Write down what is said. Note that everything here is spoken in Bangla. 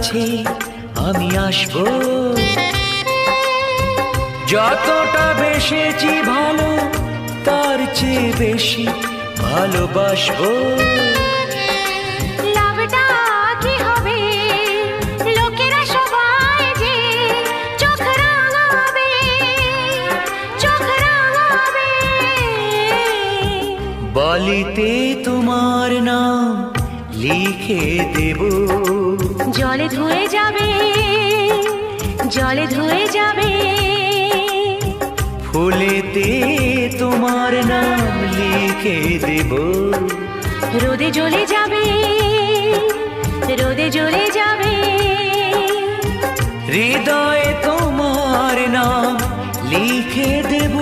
কাছে আমি আসবো, যতটা বেসেছি ভালো তার চেয়ে বেশি ভালোবাসবো। লাভটা কি হবে লোকেরা সবাই যে চোখ রাঙাবে, চোখ রাঙাবে। বলিতে তোমার নাম লিখে দেব, জলে ধুয়ে যাবে, জলে ধুয়ে যাবে। ফুলেতে তোমার নাম লিখে দেব, রোদে জ্বলে যাবে, রোদে জ্বলে যাবে। হৃদয়ে তোমার নাম লিখে দেব।